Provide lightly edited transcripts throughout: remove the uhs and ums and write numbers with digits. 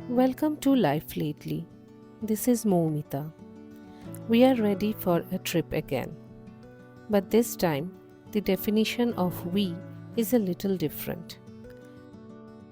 Welcome to Life Lately. This is Momita. We are ready for a trip again. But this time, the definition of we is a little different.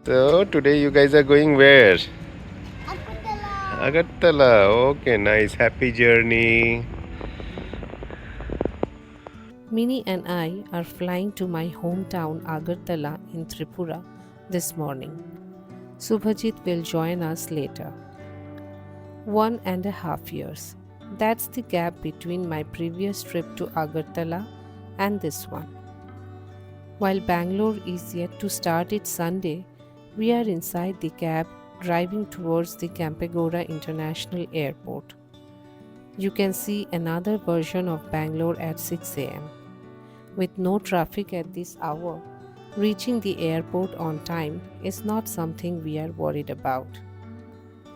So today you guys are going where? Agartala. Agartala. Okay, nice. Happy journey. Minnie and I are flying to my hometown Agartala in Tripura this morning. Subhajit will join us later. 1.5 years. That's the gap between my previous trip to Agartala and this one. While Bangalore is yet to start its Sunday, we are inside the cab driving towards the Kempegowda International Airport. You can see another version of Bangalore at 6 am. With no traffic at this hour, reaching the airport on time is not something we are worried about.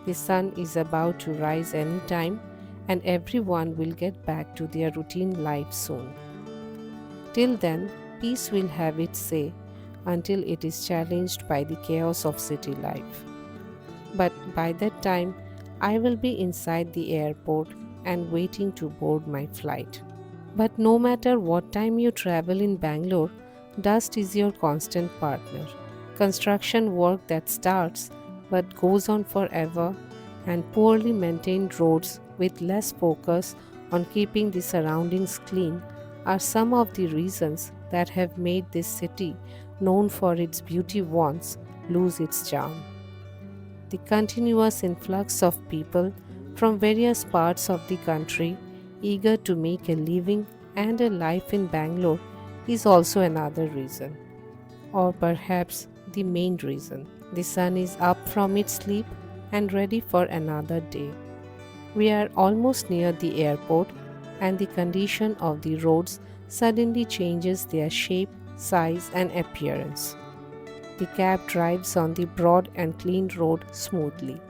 The sun is about to rise anytime, and everyone will get back to their routine life soon. Till then, peace will have its say until it is challenged by the chaos of city life. But by that time, I will be inside the airport and waiting to board my flight. But no matter what time you travel in Bangalore, dust is your constant partner. Construction work that starts but goes on forever, and poorly maintained roads with less focus on keeping the surroundings clean are some of the reasons that have made this city, known for its beauty once, lose its charm. The continuous influx of people from various parts of the country eager to make a living and a life in Bangalore is also another reason, or perhaps the main reason. The sun is up from its sleep and ready for another day. We are almost near the airport, and the condition of the roads suddenly changes their shape, size, and appearance. The cab drives on the broad and clean road smoothly.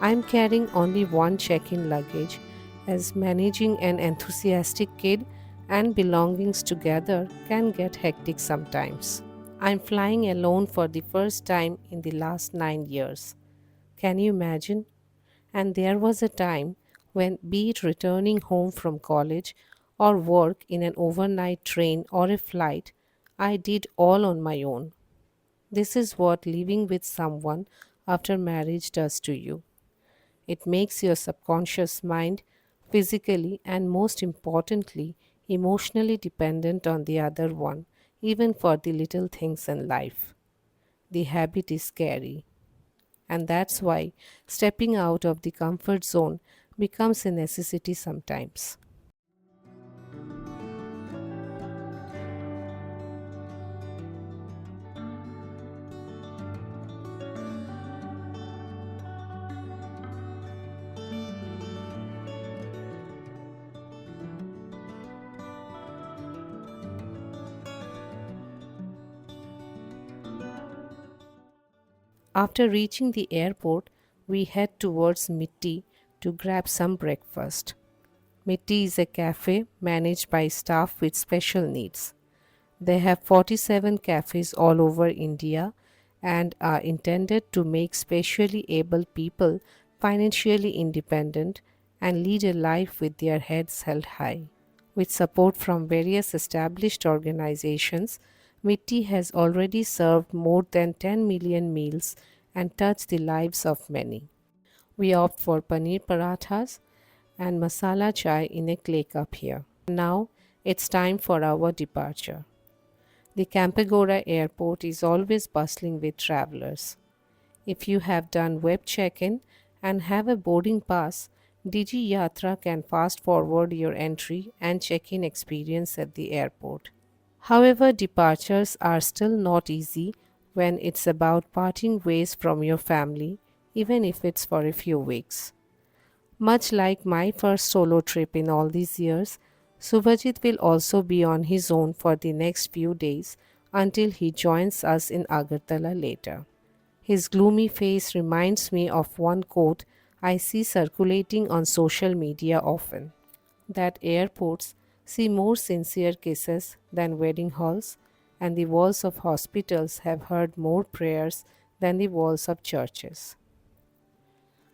I am carrying only one check in luggage, as managing an enthusiastic kid and belongings together can get hectic sometimes. I am flying alone for the first time in the last 9 years. Can you imagine? And there was a time when, be it returning home from college or work in an overnight train or a flight, I did all on my own. This is what living with someone after marriage does to you. It makes your subconscious mind physically and, most importantly, emotionally dependent on the other one, even for the little things in life. The habit is scary. And that's why stepping out of the comfort zone becomes a necessity sometimes. After reaching the airport, we head towards Mitti to grab some breakfast. Mitti is a cafe managed by staff with special needs. They have 47 cafes all over India and are intended to make specially able people financially independent and lead a life with their heads held high. With support from various established organizations, Mitti has already served more than 10 million meals and touched the lives of many. We opt for paneer parathas and masala chai in a clay cup here. Now it's time for our departure. The Kempegowda Airport is always bustling with travelers. If you have done web check in and have a boarding pass, Digi Yatra can fast forward your entry and check in experience at the airport. However, departures are still not easy when it's about parting ways from your family, even if it's for a few weeks. Much like my first solo trip in all these years, Subhajit will also be on his own for the next few days until he joins us in Agartala later. His gloomy face reminds me of one quote I see circulating on social media often, that airports see more sincere cases than wedding halls, and the walls of hospitals have heard more prayers than the walls of churches.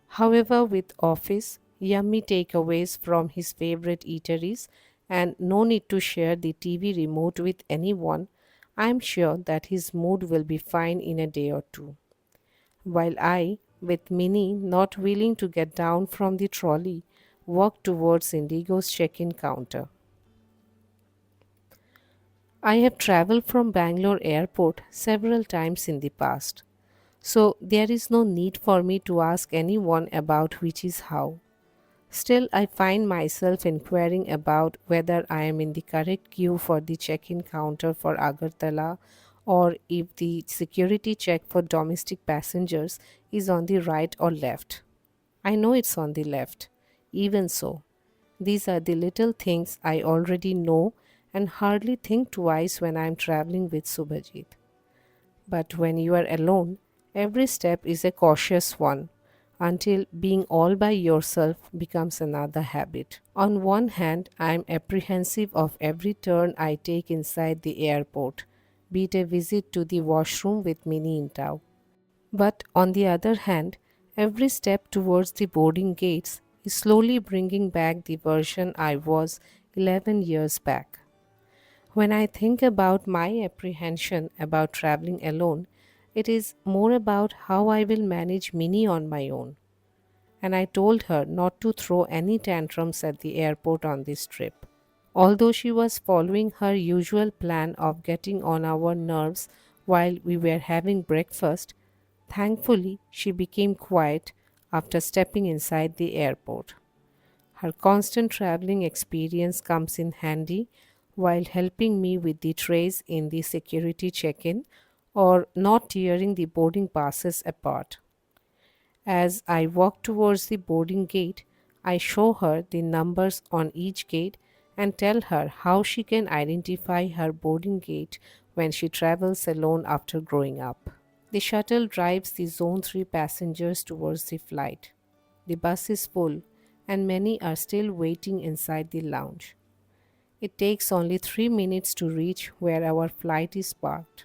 However, with office, yummy takeaways from his favorite eateries, and no need to share the TV remote with anyone, I am sure that his mood will be fine in a day or two. While I, with Minnie not willing to get down from the trolley, walk towards Indigo's check in counter. I have traveled from Bangalore airport several times in the past, so there is no need for me to ask anyone about which is how. Still, I find myself inquiring about whether I am in the correct queue for the check in counter for Agartala or if the security check for domestic passengers is on the right or left. I know it's on the left. Even so, these are the little things I already know and hardly think twice when I am traveling with Subhajit. But when you are alone, every step is a cautious one until being all by yourself becomes another habit. On one hand, I am apprehensive of every turn I take inside the airport, be it a visit to the washroom with Minnie in tow. But on the other hand, every step towards the boarding gates is slowly bringing back the version I was 11 years back. When I think about my apprehension about traveling alone, it is more about how I will manage Minnie on my own. And I told her not to throw any tantrums at the airport on this trip. Although she was following her usual plan of getting on our nerves while we were having breakfast, thankfully she became quiet after stepping inside the airport. Her constant traveling experience comes in handy while helping me with the trays in the security check in or not tearing the boarding passes apart. As I walk towards the boarding gate, I show her the numbers on each gate and tell her how she can identify her boarding gate when she travels alone after growing up. The shuttle drives the Zone 3 passengers towards the flight. The bus is full, and many are still waiting inside the lounge. It takes only 3 minutes to reach where our flight is parked,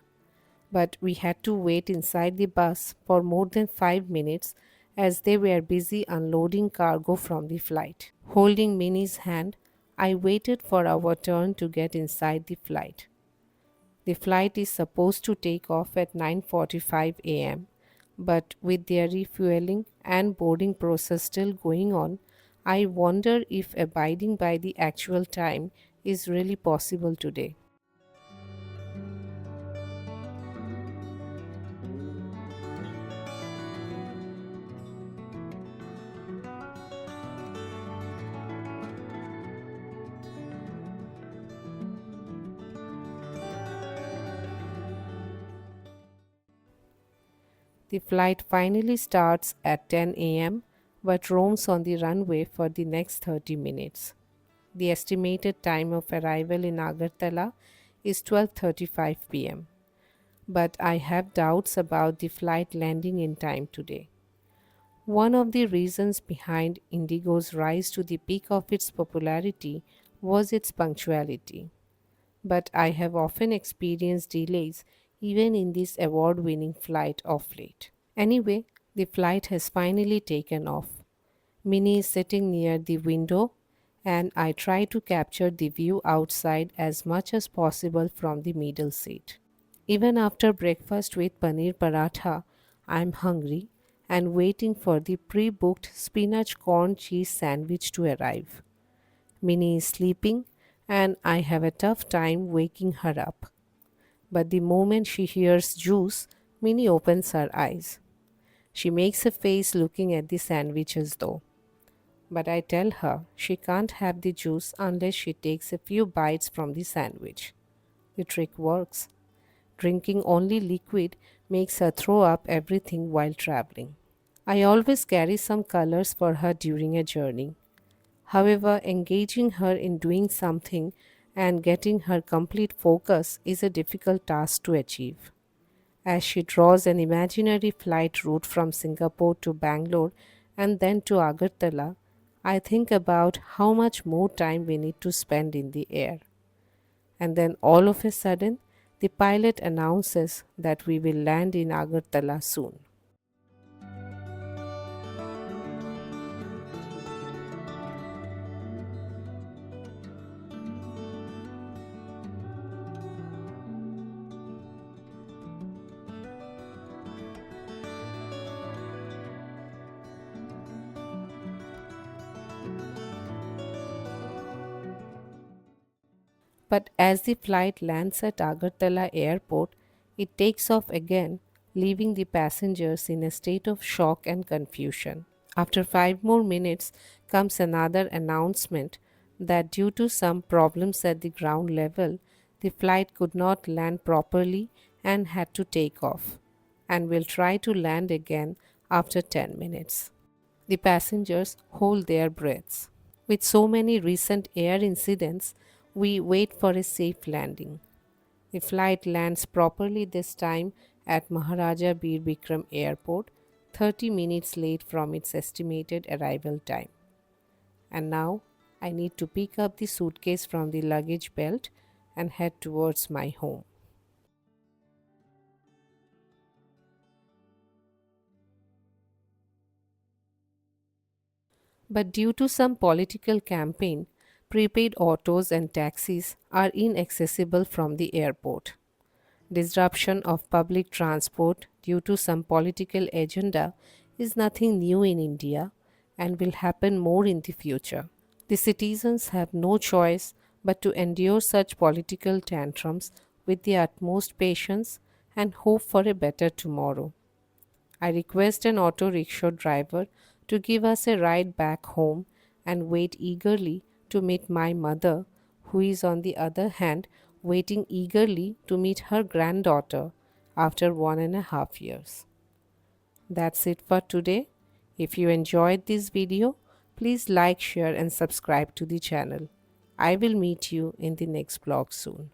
but we had to wait inside the bus for more than 5 minutes as they were busy unloading cargo from the flight. Holding Minnie's hand, I waited for our turn to get inside the flight. The flight is supposed to take off at 9:45 a.m., but with their refueling and boarding process still going on, I wonder if abiding by the actual time is really possible today. The flight finally starts at 10 a.m. but roams on the runway for the next 30 minutes. The estimated time of arrival in Agartala is 12:35 p.m., but I have doubts about the flight landing in time today. One of the reasons behind Indigo's rise to the peak of its popularity was its punctuality, but I have often experienced delays even in this award winning flight of late. Anyway, the flight has finally taken off. Minnie is sitting near the window, and I try to capture the view outside as much as possible from the middle seat. Even after breakfast with paneer paratha, I am hungry and waiting for the pre booked spinach corn cheese sandwich to arrive. Minnie is sleeping, and I have a tough time waking her up. But the moment she hears juice, Minnie opens her eyes. She makes a face looking at the sandwiches though. But I tell her she can't have the juice unless she takes a few bites from the sandwich. The trick works. Drinking only liquid makes her throw up everything while traveling. I always carry some colors for her during a journey. However, engaging her in doing something and getting her complete focus is a difficult task to achieve. As she draws an imaginary flight route from Singapore to Bangalore and then to Agartala, I think about how much more time we need to spend in the air. And then all of a sudden, the pilot announces that we will land in Agartala soon. But as the flight lands at Agartala Airport, it takes off again, leaving the passengers in a state of shock and confusion. After 5 more minutes comes another announcement that due to some problems at the ground level, the flight could not land properly and had to take off, and will try to land again after 10 minutes. The passengers hold their breaths. With so many recent air incidents, we wait for a safe landing. The flight lands properly this time at Maharaja Bir Bikram Airport, 30 minutes late from its estimated arrival time. And now I need to pick up the suitcase from the luggage belt and head towards my home. But due to some political campaign, prepaid autos and taxis are inaccessible from the airport. Disruption of public transport due to some political agenda is nothing new in India and will happen more in the future. The citizens have no choice but to endure such political tantrums with the utmost patience and hope for a better tomorrow. I request an auto rickshaw driver to give us a ride back home and wait eagerly to meet my mother, who is on the other hand waiting eagerly to meet her granddaughter after 1.5 years. That's it for today. If you enjoyed this video, please like, share, and subscribe to the channel. I will meet you in the next vlog soon.